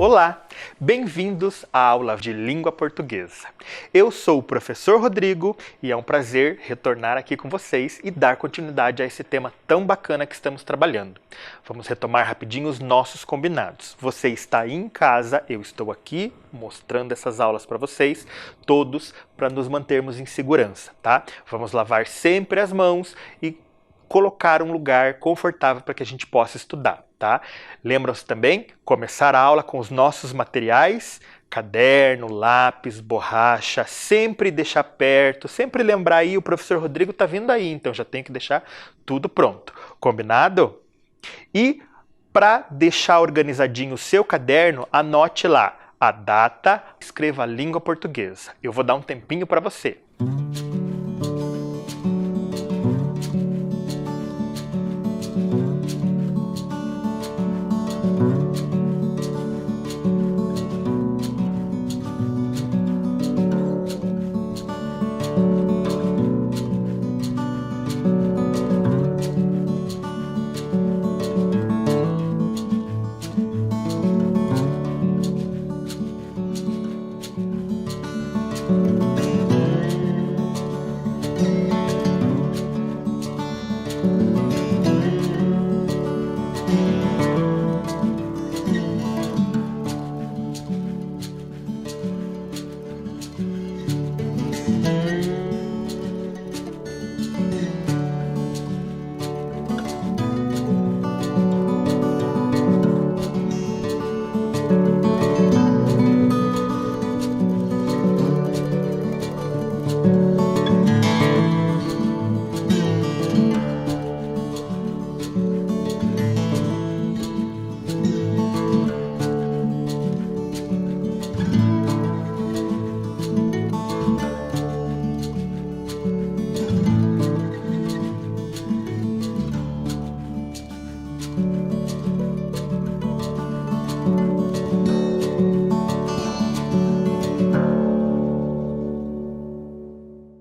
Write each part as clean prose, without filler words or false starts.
Olá, bem-vindos à aula de língua portuguesa. Eu sou o professor Rodrigo e é um prazer retornar aqui com vocês e dar continuidade a esse tema tão bacana que estamos trabalhando. Vamos retomar rapidinho os nossos combinados. Você está aí em casa, eu estou aqui mostrando essas aulas para vocês, todos para nos mantermos em segurança, tá? Vamos lavar sempre as mãos e colocar um lugar confortável para que a gente possa estudar, tá? Lembram-se também? Começar a aula com os nossos materiais, caderno, lápis, borracha, sempre deixar perto, sempre lembrar aí, o professor Rodrigo está vindo aí, então já tem que deixar tudo pronto. Combinado? E para deixar organizadinho o seu caderno, anote lá a data, escreva a língua portuguesa. Eu vou dar um tempinho para você.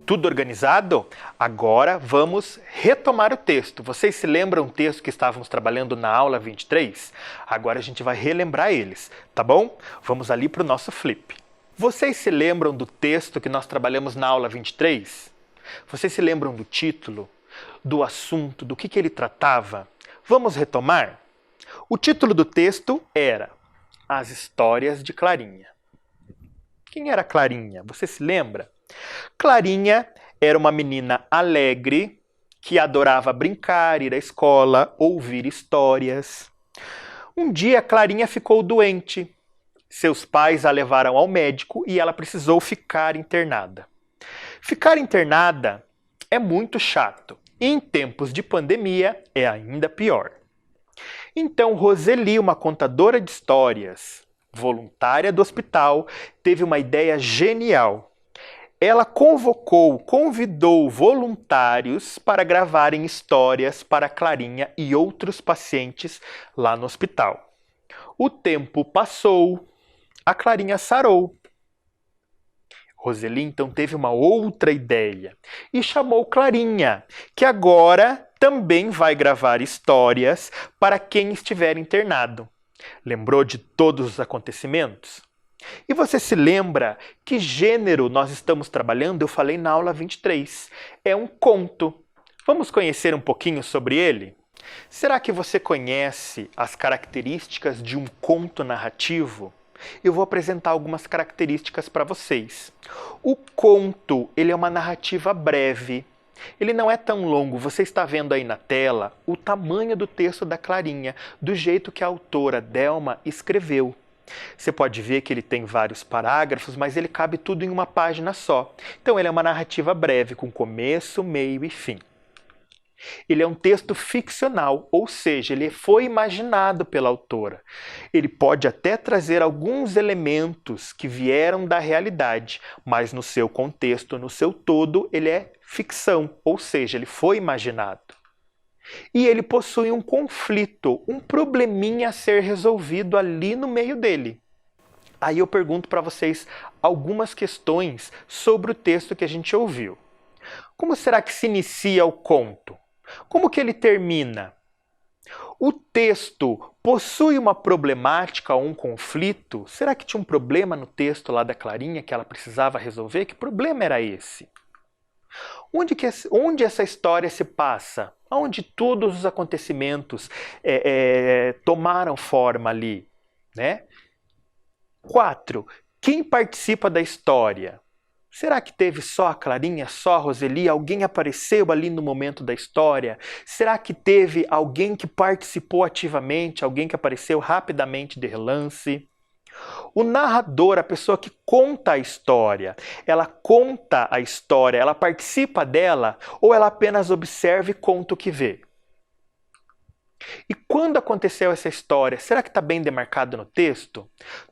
Tudo organizado? Agora vamos retomar o texto. Vocês se lembram o texto que estávamos trabalhando na aula 23? Agora a gente vai relembrar eles, tá bom? Vamos ali para o nosso flip. Vocês se lembram do texto que nós trabalhamos na aula 23? Vocês se lembram do título, do assunto, do que ele tratava? Vamos retomar? O título do texto era As Histórias de Clarinha. Quem era Clarinha? Você se lembra? Clarinha era uma menina alegre que adorava brincar, ir à escola, ouvir histórias. Um dia, Clarinha ficou doente. Seus pais a levaram ao médico e ela precisou ficar internada. Ficar internada é muito chato. E em tempos de pandemia é ainda pior. Então, Roseli, uma contadora de histórias, voluntária do hospital, teve uma ideia genial. Ela convidou voluntários para gravarem histórias para Clarinha e outros pacientes lá no hospital. O tempo passou, a Clarinha sarou. Roseli então teve uma outra ideia e chamou Clarinha, que agora também vai gravar histórias para quem estiver internado. Lembrou de todos os acontecimentos? E você se lembra que gênero nós estamos trabalhando? Eu falei na aula 23. É um conto. Vamos conhecer um pouquinho sobre ele? Será que você conhece as características de um conto narrativo? Eu vou apresentar algumas características para vocês. O conto, ele é uma narrativa breve. Ele não é tão longo. Você está vendo aí na tela o tamanho do texto da Clarinha, do jeito que a autora Delma escreveu. Você pode ver que ele tem vários parágrafos, mas ele cabe tudo em uma página só. Então ele é uma narrativa breve, com começo, meio e fim. Ele é um texto ficcional, ou seja, ele foi imaginado pela autora. Ele pode até trazer alguns elementos que vieram da realidade, mas no seu contexto, no seu todo, ele é ficção, ou seja, ele foi imaginado. E ele possui um conflito, um probleminha a ser resolvido ali no meio dele. Aí eu pergunto para vocês algumas questões sobre o texto que a gente ouviu. Como será que se inicia o conto? Como que ele termina? O texto possui uma problemática ou um conflito? Será que tinha um problema no texto lá da Clarinha que ela precisava resolver? Que problema era esse? Onde essa história se passa? Onde todos os acontecimentos tomaram forma ali? Né? 4. Quem participa da história? Será que teve só a Clarinha, só a Roseli? Alguém apareceu ali no momento da história? Será que teve alguém que participou ativamente, alguém que apareceu rapidamente de relance? O narrador, a pessoa que conta a história, ela conta a história, ela participa dela ou ela apenas observa e conta o que vê? E quando aconteceu essa história, será que está bem demarcado no texto?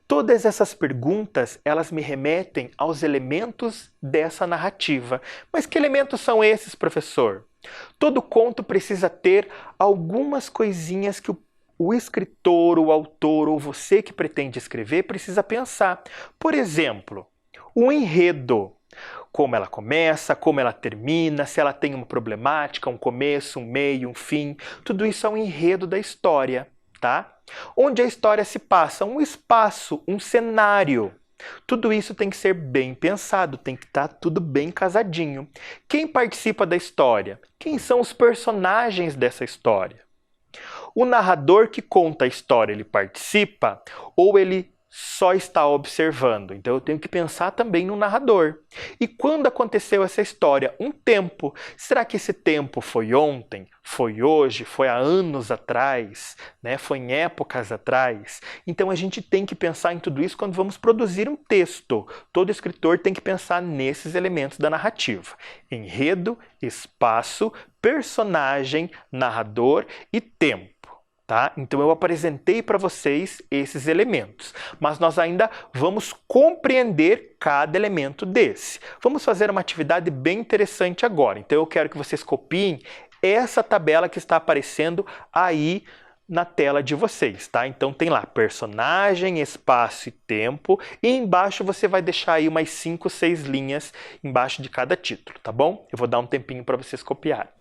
Todas essas perguntas, elas me remetem aos elementos dessa narrativa. Mas que elementos são esses, professor? Todo conto precisa ter algumas coisinhas que o escritor, o autor ou você que pretende escrever precisa pensar. Por exemplo, o enredo. Como ela começa, como ela termina, se ela tem uma problemática, um começo, um meio, um fim. Tudo isso é um enredo da história, tá? Onde a história se passa, um espaço, um cenário. Tudo isso tem que ser bem pensado, tem que estar tudo bem casadinho. Quem participa da história? Quem são os personagens dessa história? O narrador que conta a história, ele participa ou ele só está observando? Então eu tenho que pensar também no narrador. E quando aconteceu essa história? Um tempo. Será que esse tempo foi ontem? Foi hoje? Foi há anos atrás? Né? Foi em épocas atrás? Então a gente tem que pensar em tudo isso quando vamos produzir um texto. Todo escritor tem que pensar nesses elementos da narrativa. Enredo, espaço, personagem, narrador e tempo. Tá? Então eu apresentei para vocês esses elementos, mas nós ainda vamos compreender cada elemento desse. Vamos fazer uma atividade bem interessante agora. Então eu quero que vocês copiem essa tabela que está aparecendo aí na tela de vocês, tá? Então tem lá personagem, espaço e tempo, e embaixo você vai deixar aí umas 5, 6 linhas embaixo de cada título, tá bom? Eu vou dar um tempinho para vocês copiarem.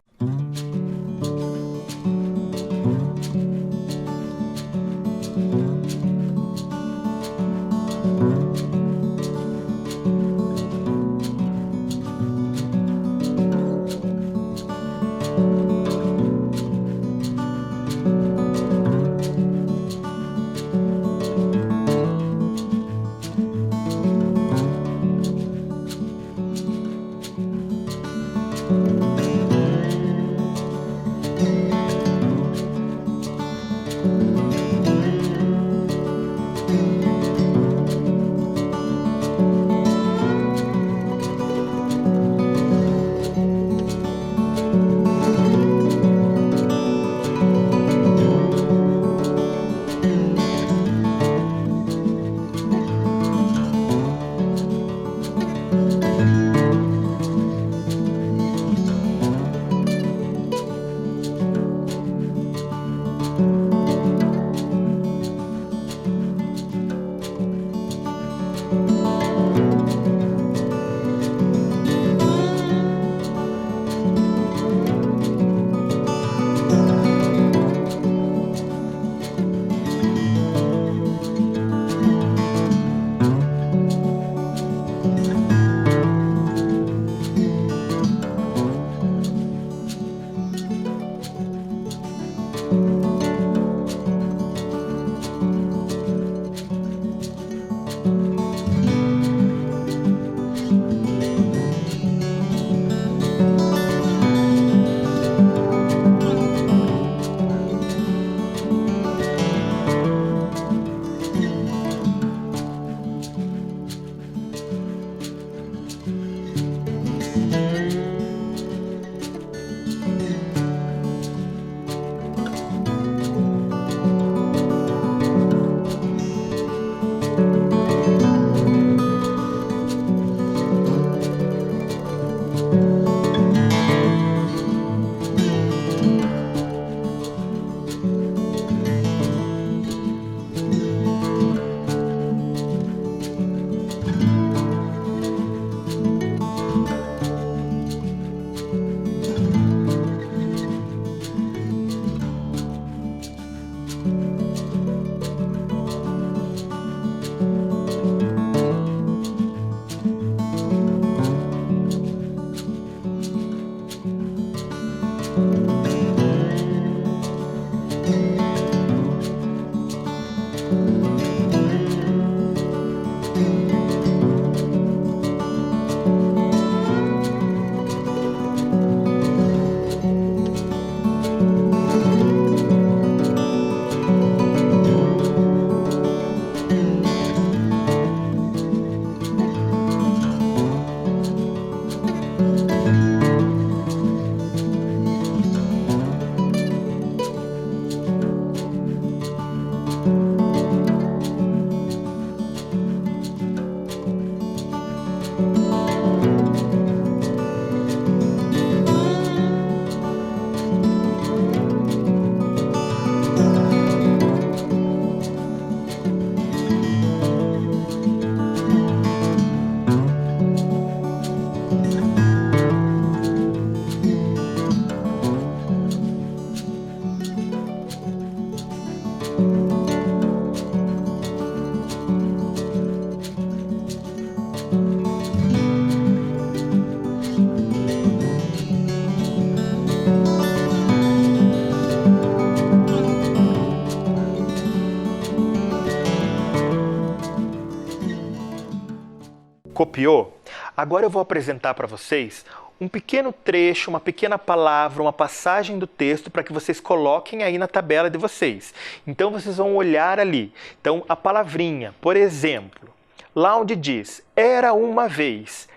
Copiou? Agora eu vou apresentar para vocês um pequeno trecho, uma pequena palavra, uma passagem do texto para que vocês coloquem aí na tabela de vocês. Então vocês vão olhar ali. Então a palavrinha, por exemplo, lá onde diz era uma vez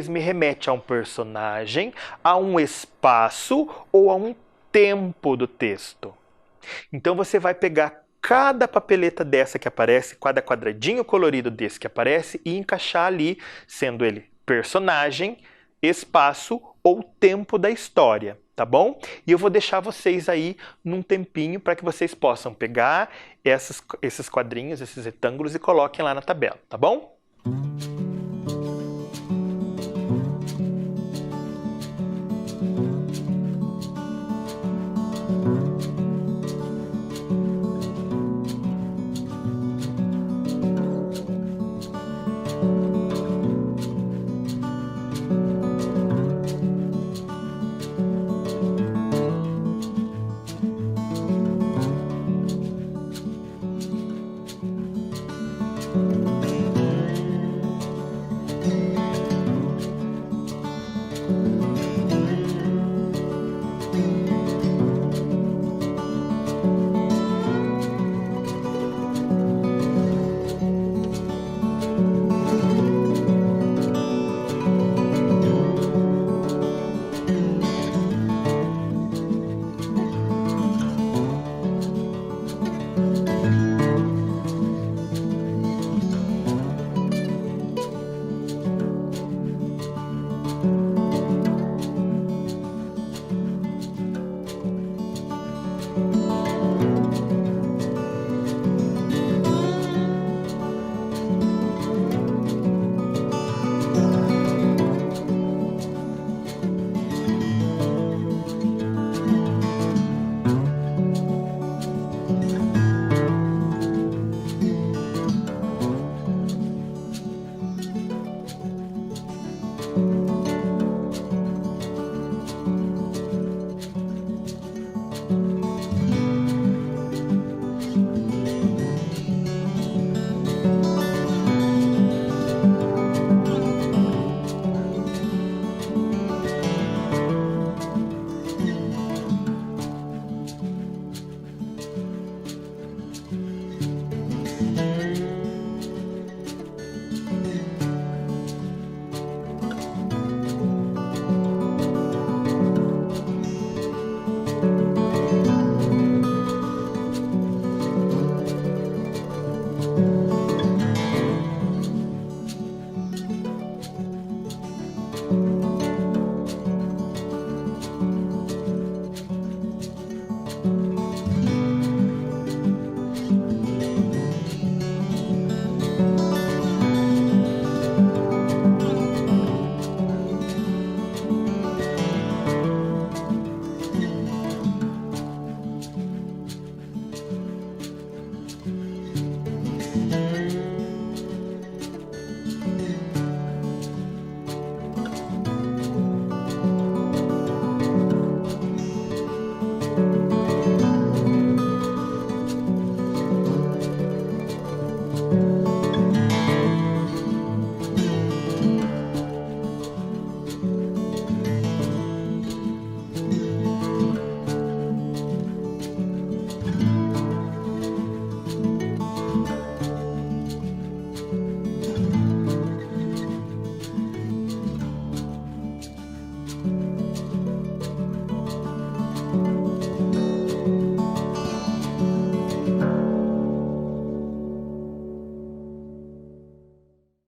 me remete a um personagem, a um espaço ou a um tempo do texto. Então você vai pegar cada papeleta dessa que aparece, cada quadradinho colorido desse que aparece e encaixar ali, sendo ele personagem, espaço ou tempo da história, tá bom? E eu vou deixar vocês aí num tempinho para que vocês possam pegar esses quadrinhos, esses retângulos e coloquem lá na tabela, tá bom?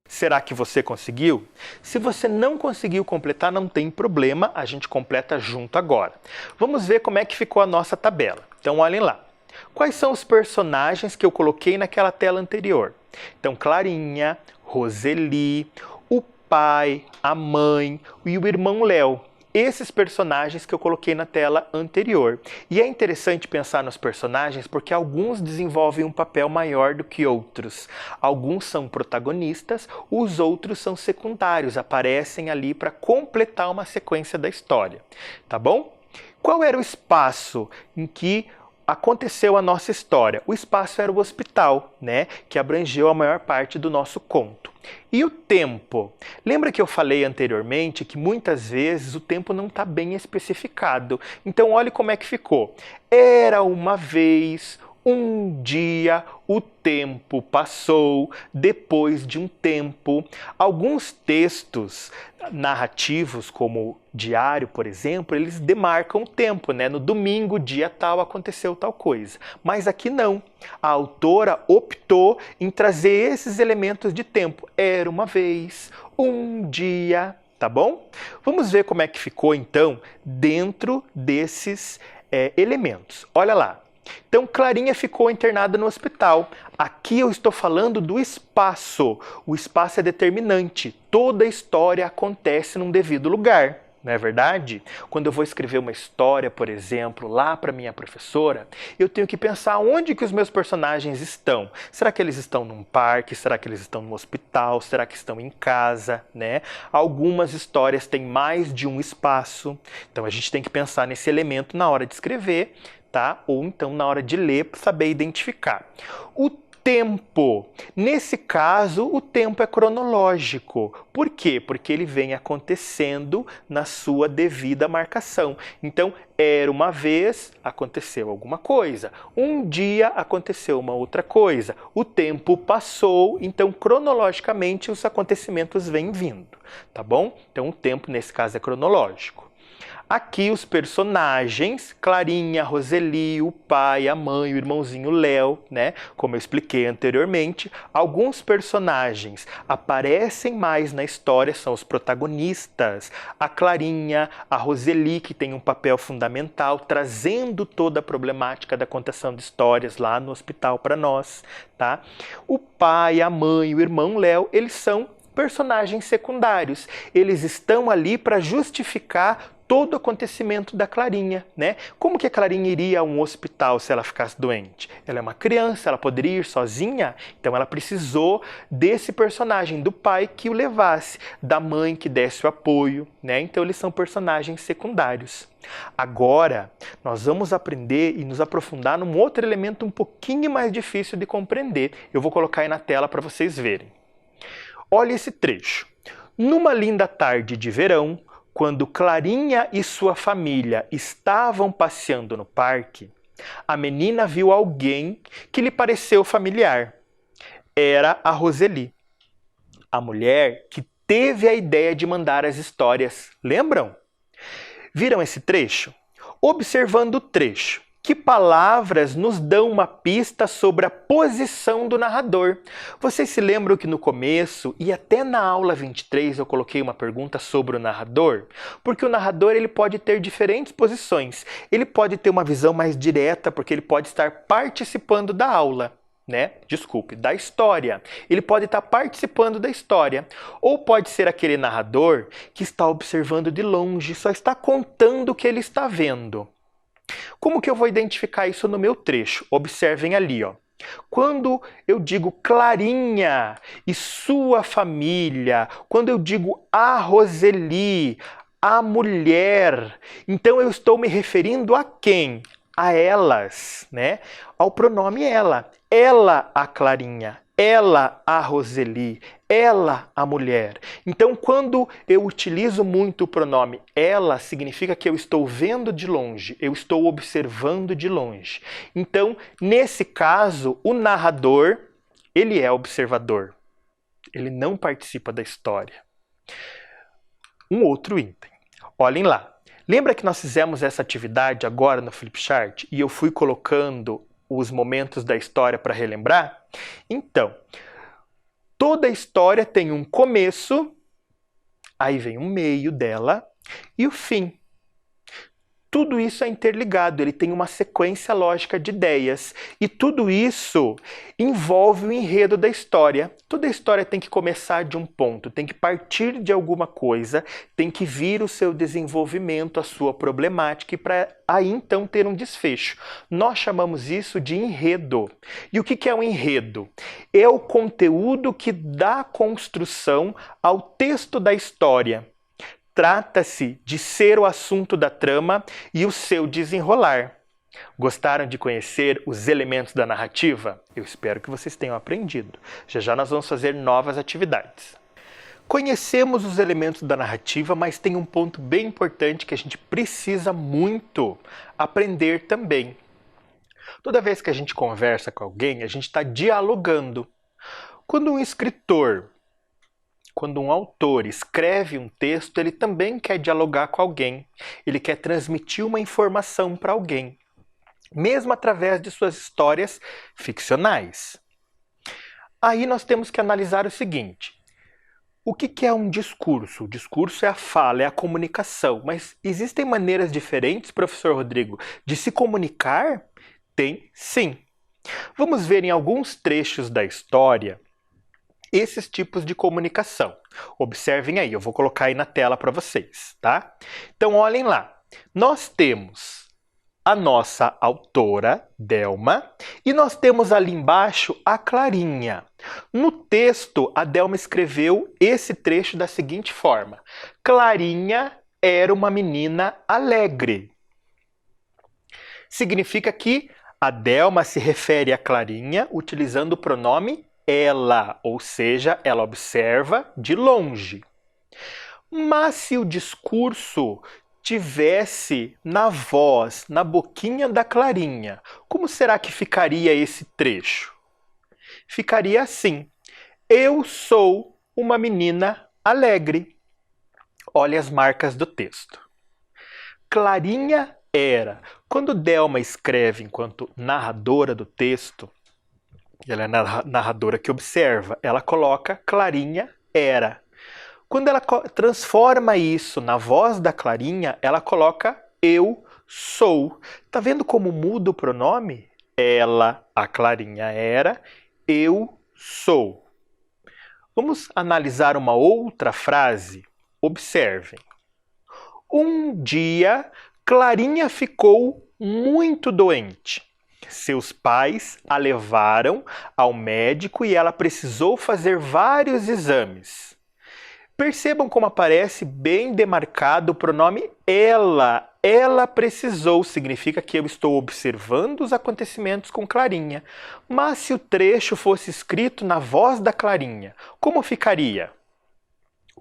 Será que você conseguiu? Se você não conseguiu completar, não tem problema, a gente completa junto agora. Vamos ver como é que ficou a nossa tabela. Então, olhem lá. Quais são os personagens que eu coloquei naquela tela anterior? Então, Clarinha, Roseli, o pai, a mãe e o irmão Léo. Esses personagens que eu coloquei na tela anterior. E é interessante pensar nos personagens porque alguns desenvolvem um papel maior do que outros. Alguns são protagonistas, os outros são secundários, aparecem ali para completar uma sequência da história. Tá bom? Qual era o espaço em que aconteceu a nossa história? O espaço era o hospital, né? Que abrangeu a maior parte do nosso conto. E o tempo? Lembra que eu falei anteriormente que muitas vezes o tempo não está bem especificado. Então olhe como é que ficou. Era uma vez, um dia, o tempo passou, depois de um tempo. Alguns textos narrativos, como diário, por exemplo, eles demarcam o tempo, né? No domingo, dia tal, aconteceu tal coisa. Mas aqui não. A autora optou em trazer esses elementos de tempo. Era uma vez, um dia, tá bom? Vamos ver como é que ficou, então, dentro desses elementos. Olha lá. Então, Clarinha ficou internada no hospital. Aqui eu estou falando do espaço. O espaço é determinante. Toda história acontece num devido lugar, não é verdade? Quando eu vou escrever uma história, por exemplo, lá para minha professora, eu tenho que pensar onde que os meus personagens estão. Será que eles estão num parque? Será que eles estão no hospital? Será que estão em casa, né? Algumas histórias têm mais de um espaço. Então a gente tem que pensar nesse elemento na hora de escrever, tá? Ou então na hora de ler para saber identificar. O tempo. Nesse caso, o tempo é cronológico. Por quê? Porque ele vem acontecendo na sua devida marcação. Então, era uma vez, aconteceu alguma coisa. Um dia, aconteceu uma outra coisa. O tempo passou, então, cronologicamente, os acontecimentos vêm vindo, tá bom? Então, o tempo, nesse caso, é cronológico. Aqui os personagens, Clarinha, Roseli, o pai, a mãe, o irmãozinho Léo, né? Como eu expliquei anteriormente, alguns personagens aparecem mais na história, são os protagonistas. A Clarinha, a Roseli, que tem um papel fundamental, trazendo toda a problemática da contação de histórias lá no hospital para nós, tá? O pai, a mãe, o irmão Léo, eles são personagens secundários. Eles estão ali para justificar todo o acontecimento da Clarinha, né? Como que a Clarinha iria a um hospital se ela ficasse doente? Ela é uma criança, ela poderia ir sozinha? Então ela precisou desse personagem, do pai que o levasse, da mãe que desse o apoio, né? Então eles são personagens secundários. Agora, nós vamos aprender e nos aprofundar num outro elemento um pouquinho mais difícil de compreender. Eu vou colocar aí na tela para vocês verem. Olha esse trecho. Numa linda tarde de verão, quando Clarinha e sua família estavam passeando no parque, a menina viu alguém que lhe pareceu familiar. Era a Roseli, a mulher que teve a ideia de mandar as histórias. Lembram? Viram esse trecho? Observando o trecho, que palavras nos dão uma pista sobre a posição do narrador? Vocês se lembram que no começo e até na aula 23 eu coloquei uma pergunta sobre o narrador? Porque o narrador ele pode ter diferentes posições. Ele pode ter uma visão mais direta, porque ele pode estar participando da aula, né? Desculpe, da história. Ele pode estar participando da história. Ou pode ser aquele narrador que está observando de longe, só está contando o que ele está vendo. Como que eu vou identificar isso no meu trecho? Observem ali, ó. Quando eu digo Clarinha e sua família, quando eu digo a Roseli, a mulher, então eu estou me referindo a quem? A elas, né? Ao pronome ela. Ela, a Clarinha. Ela, a Roseli. Ela, a mulher. Então, quando eu utilizo muito o pronome ela, significa que eu estou vendo de longe, eu estou observando de longe. Então, nesse caso, o narrador, ele é observador. Ele não participa da história. Um outro item. Olhem lá. Lembra que nós fizemos essa atividade agora no Flipchart e eu fui colocando os momentos da história para relembrar? Então, toda história tem um começo, aí vem o meio dela e o fim. Tudo isso é interligado, ele tem uma sequência lógica de ideias. E tudo isso envolve o enredo da história. Toda história tem que começar de um ponto, tem que partir de alguma coisa, tem que vir o seu desenvolvimento, a sua problemática, e para aí então ter um desfecho. Nós chamamos isso de enredo. E o que é um enredo? É o conteúdo que dá construção ao texto da história. Trata-se de ser o assunto da trama e o seu desenrolar. Gostaram de conhecer os elementos da narrativa? Eu espero que vocês tenham aprendido. Já já nós vamos fazer novas atividades. Conhecemos os elementos da narrativa, mas tem um ponto bem importante que a gente precisa muito aprender também. Toda vez que a gente conversa com alguém, a gente está dialogando. Quando um escritor, quando um autor escreve um texto, ele também quer dialogar com alguém. Ele quer transmitir uma informação para alguém, mesmo através de suas histórias ficcionais. Aí nós temos que analisar o seguinte: o que é um discurso? O discurso é a fala, é a comunicação. Mas existem maneiras diferentes, professor Rodrigo, de se comunicar? Tem sim. Vamos ver em alguns trechos da história esses tipos de comunicação. Observem aí, eu vou colocar aí na tela para vocês, tá? Então olhem lá. Nós temos a nossa autora, Delma, e nós temos ali embaixo a Clarinha. No texto, a Delma escreveu esse trecho da seguinte forma: Clarinha era uma menina alegre. Significa que a Delma se refere a Clarinha utilizando o pronome ela, ou seja, ela observa de longe. Mas se o discurso tivesse na voz, na boquinha da Clarinha, como será que ficaria esse trecho? Ficaria assim: eu sou uma menina alegre. Olha as marcas do texto. Clarinha era. Quando Delma escreve enquanto narradora do texto, ela é a narradora que observa, ela coloca Clarinha era. Quando ela transforma isso na voz da Clarinha, ela coloca eu sou. Tá vendo como muda o pronome? Ela, a Clarinha era, eu sou. Vamos analisar uma outra frase? Observem. Um dia, Clarinha ficou muito doente. Seus pais a levaram ao médico e ela precisou fazer vários exames. Percebam como aparece bem demarcado o pronome ela. Ela precisou, significa que eu estou observando os acontecimentos com Clarinha. Mas se o trecho fosse escrito na voz da Clarinha, como ficaria?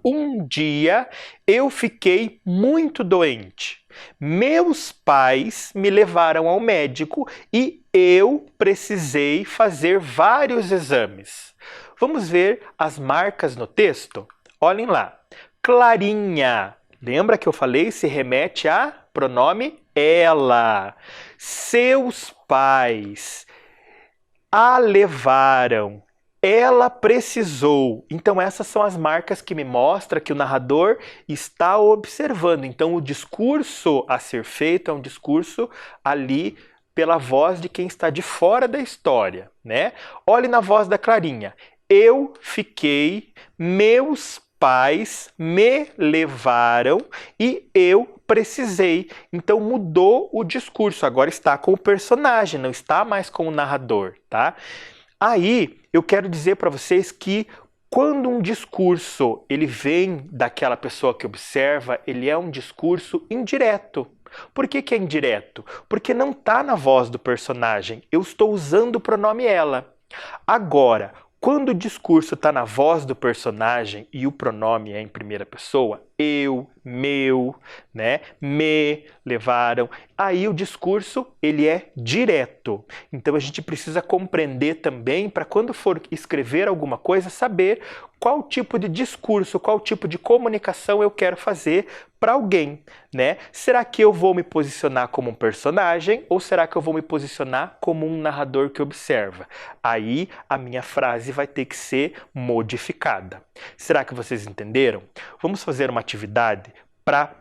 Um dia eu fiquei muito doente. Meus pais me levaram ao médico e eu precisei fazer vários exames. Vamos ver as marcas no texto? Olhem lá. Clarinha. Lembra que eu falei? Se remete a pronome ela. Seus pais a levaram. Ela precisou. Então essas são as marcas que me mostram que o narrador está observando. Então o discurso a ser feito é um discurso ali pela voz de quem está de fora da história, né? Olhe na voz da Clarinha. Eu fiquei, meus pais me levaram e eu precisei. Então mudou o discurso. Agora está com o personagem, não está mais com o narrador, tá? Aí eu quero dizer para vocês que quando um discurso ele vem daquela pessoa que observa, ele é um discurso indireto. Por que é indireto? Porque não está na voz do personagem. Eu estou usando o pronome ela. Agora, quando o discurso está na voz do personagem e o pronome é em primeira pessoa, eu, meu, né, me levaram, aí o discurso ele é direto. Então a gente precisa compreender também, para quando for escrever alguma coisa, saber qual tipo de discurso, qual tipo de comunicação eu quero fazer para alguém, né? Será que eu vou me posicionar como um personagem ou será que eu vou me posicionar como um narrador que observa? Aí a minha frase vai ter que ser modificada. Será que vocês entenderam? Vamos fazer uma atividade para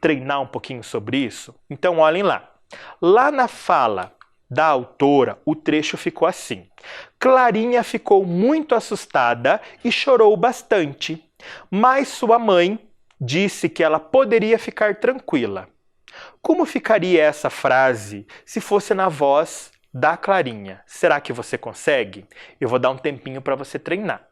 treinar um pouquinho sobre isso? Então olhem lá. Lá na fala da autora, o trecho ficou assim: Clarinha ficou muito assustada e chorou bastante, mas sua mãe disse que ela poderia ficar tranquila. Como ficaria essa frase se fosse na voz da Clarinha? Será que você consegue? Eu vou dar um tempinho para você treinar.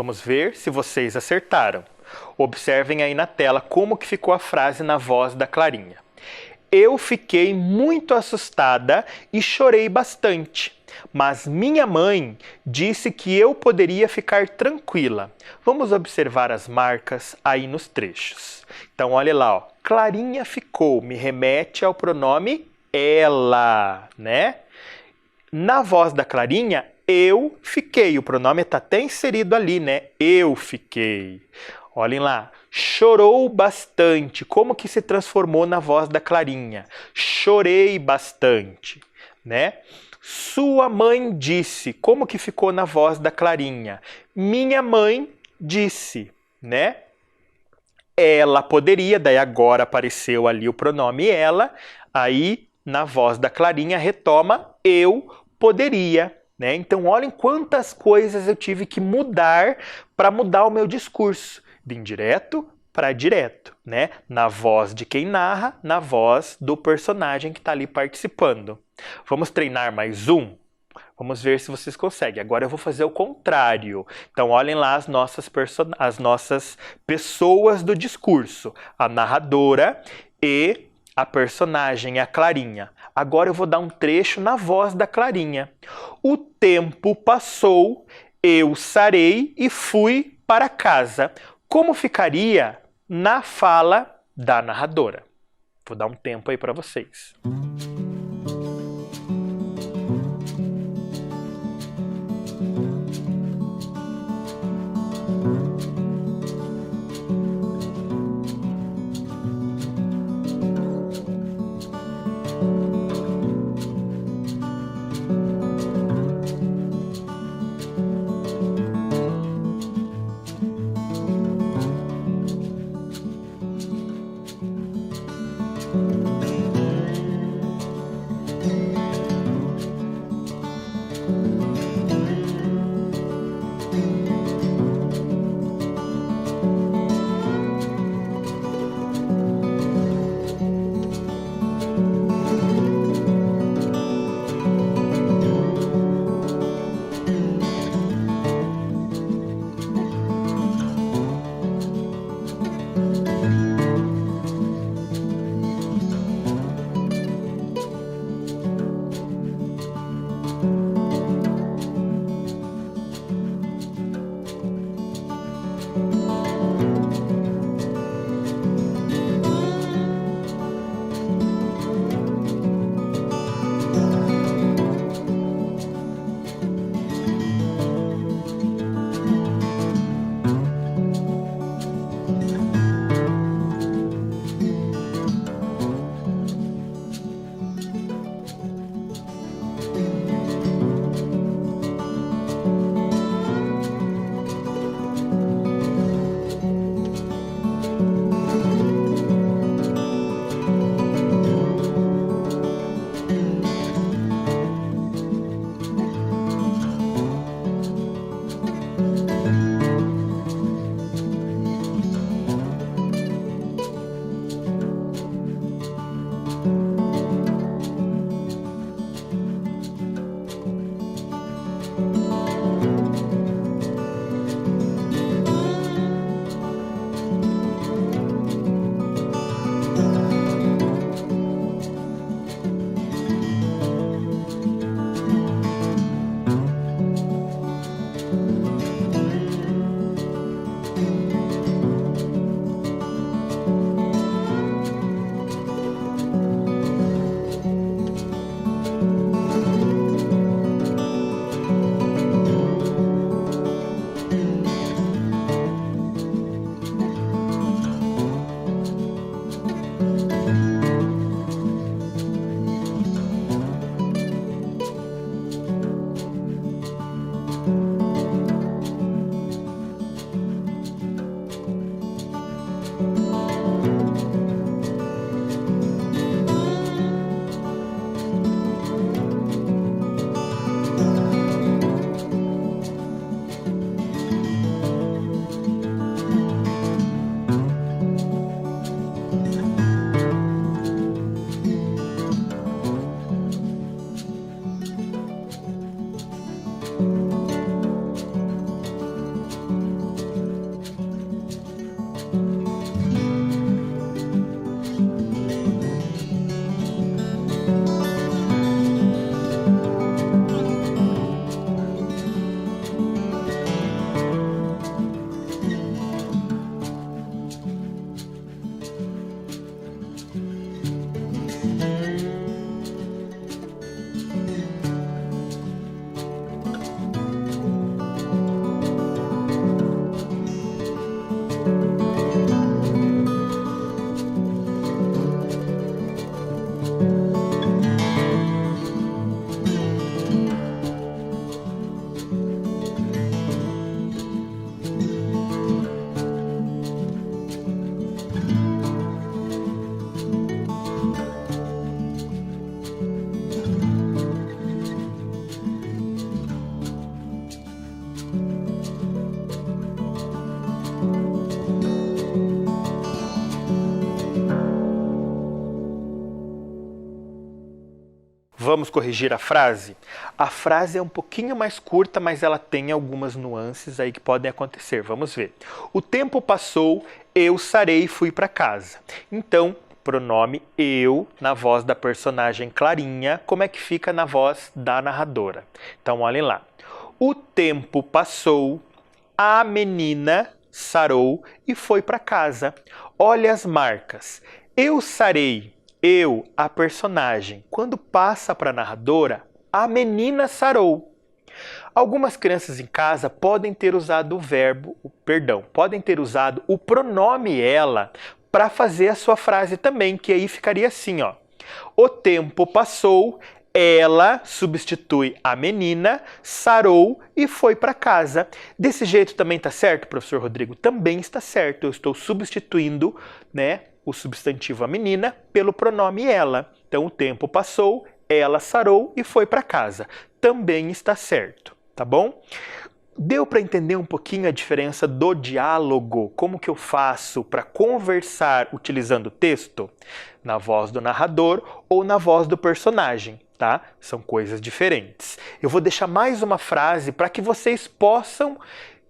Vamos ver se vocês acertaram. Observem aí na tela como que ficou a frase na voz da Clarinha. Eu fiquei muito assustada e chorei bastante, mas minha mãe disse que eu poderia ficar tranquila. Vamos observar as marcas aí nos trechos. Então, olha lá, ó. Clarinha ficou, me remete ao pronome ela, né? Na voz da Clarinha, eu fiquei. O pronome está até inserido ali, né? Eu fiquei. Olhem lá. Chorou bastante. Como que se transformou na voz da Clarinha? Chorei bastante, né? Sua mãe disse. Como que ficou na voz da Clarinha? Minha mãe disse, né? Ela poderia, daí agora apareceu ali o pronome ela, aí na voz da Clarinha retoma eu poderia, né? Então, olhem quantas coisas eu tive que mudar para mudar o meu discurso, de indireto para direto, né? Na voz de quem narra, na voz do personagem que está ali participando. Vamos treinar mais um? Vamos ver se vocês conseguem. Agora eu vou fazer o contrário. Então, olhem lá as nossas pessoas do discurso. A narradora e a personagem, a Clarinha. Agora eu vou dar um trecho na voz da Clarinha. O tempo passou, eu sarei e fui para casa. Como ficaria na fala da narradora? Vou dar um tempo aí para vocês. Vamos corrigir a frase? A frase é um pouquinho mais curta, mas ela tem algumas nuances aí que podem acontecer. Vamos ver. O tempo passou, eu sarei e fui para casa. Então, pronome eu na voz da personagem Clarinha, como é que fica na voz da narradora? Então, olhem lá. O tempo passou, a menina sarou e foi para casa. Olha as marcas. Eu sarei, eu, a personagem. Quando passa para a narradora, a menina sarou. Algumas crianças em casa podem ter usado podem ter usado o pronome ela para fazer a sua frase também, que aí ficaria assim, ó. O tempo passou, ela substitui a menina, sarou e foi para casa. Desse jeito também está certo, professor Rodrigo? Também está certo. Eu estou substituindo, né, o substantivo a menina pelo pronome ela. Então, o tempo passou, ela sarou e foi para casa. Também está certo, tá bom? Deu para entender um pouquinho a diferença do diálogo? Como que eu faço para conversar utilizando texto? Na voz do narrador ou na voz do personagem, tá? São coisas diferentes. Eu vou deixar mais uma frase para que vocês possam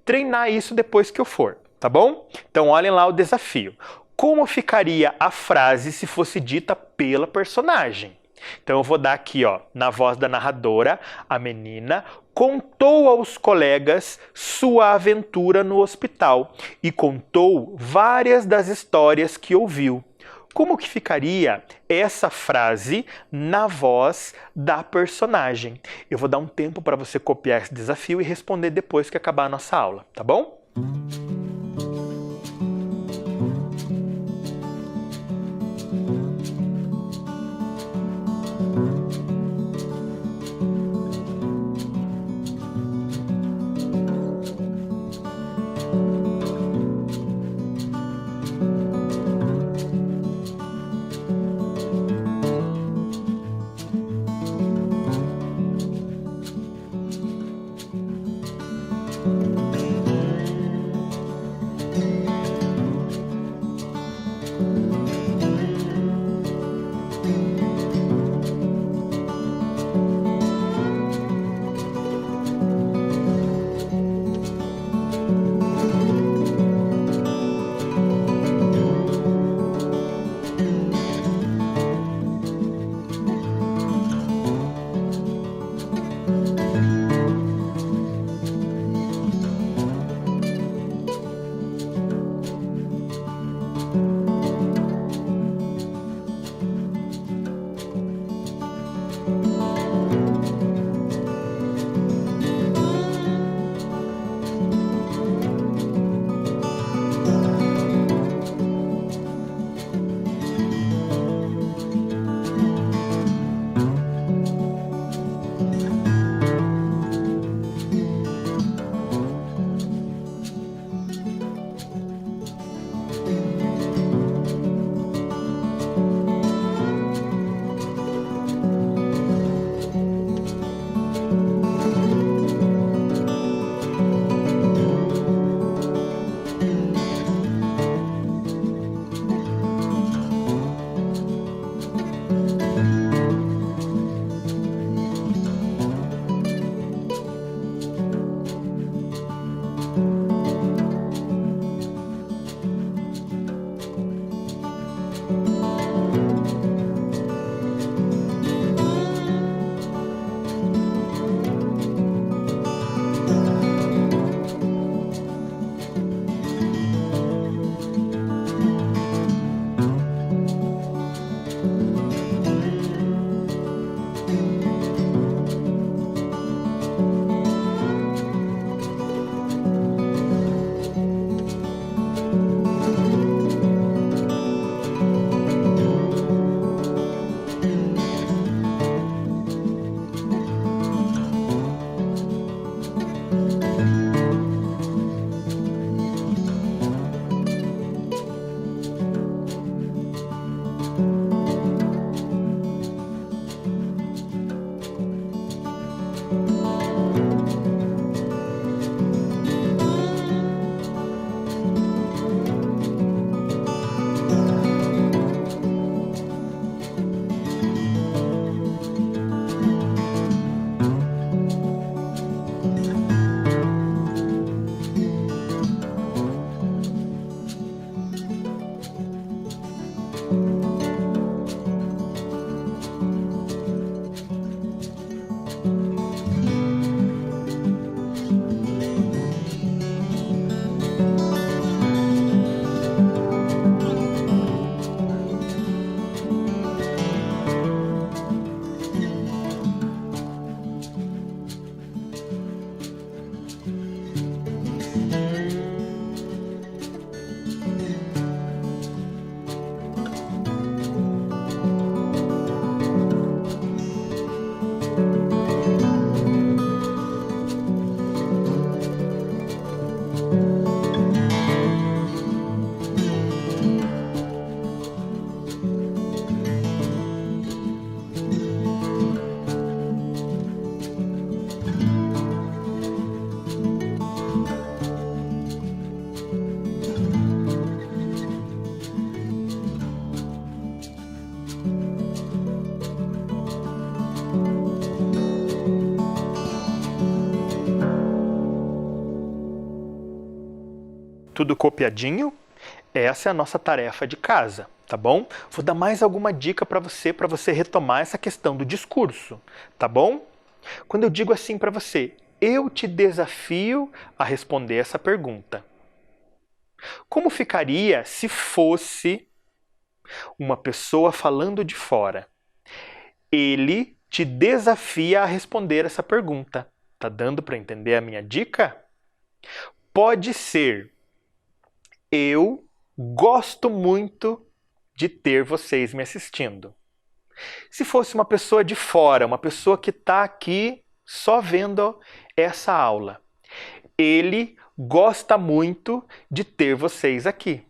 treinar isso depois que eu for, tá bom? Então olhem lá o desafio. Como ficaria a frase se fosse dita pela personagem? Então eu vou dar aqui, ó, na voz da narradora, a menina contou aos colegas sua aventura no hospital e contou várias das histórias que ouviu. Como que ficaria essa frase na voz da personagem? Eu vou dar um tempo para você copiar esse desafio e responder depois que acabar a nossa aula, tá bom? Tudo copiadinho? Essa é a nossa tarefa de casa, tá bom? Vou dar mais alguma dica para você retomar essa questão do discurso, tá bom? Quando eu digo assim para você, eu te desafio a responder essa pergunta. Como ficaria se fosse uma pessoa falando de fora? Ele te desafia a responder essa pergunta. Tá dando para entender a minha dica? Pode ser: eu gosto muito de ter vocês me assistindo. Se fosse uma pessoa de fora, uma pessoa que está aqui só vendo essa aula, ele gosta muito de ter vocês aqui.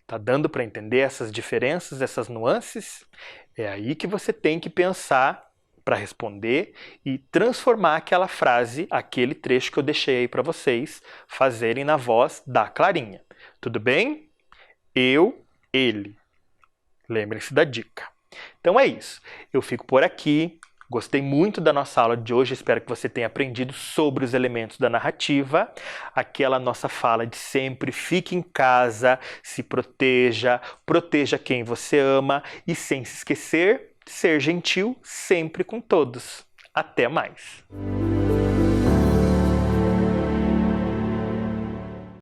Tá dando para entender essas diferenças, essas nuances? É aí que você tem que pensar para responder e transformar aquela frase, aquele trecho que eu deixei aí para vocês fazerem na voz da Clarinha. Tudo bem? Eu, ele. Lembrem-se da dica. Então é isso. Eu fico por aqui. Gostei muito da nossa aula de hoje, espero que você tenha aprendido sobre os elementos da narrativa. Aquela nossa fala de sempre: fique em casa, se proteja, proteja quem você ama e, sem se esquecer, ser gentil sempre com todos. Até mais!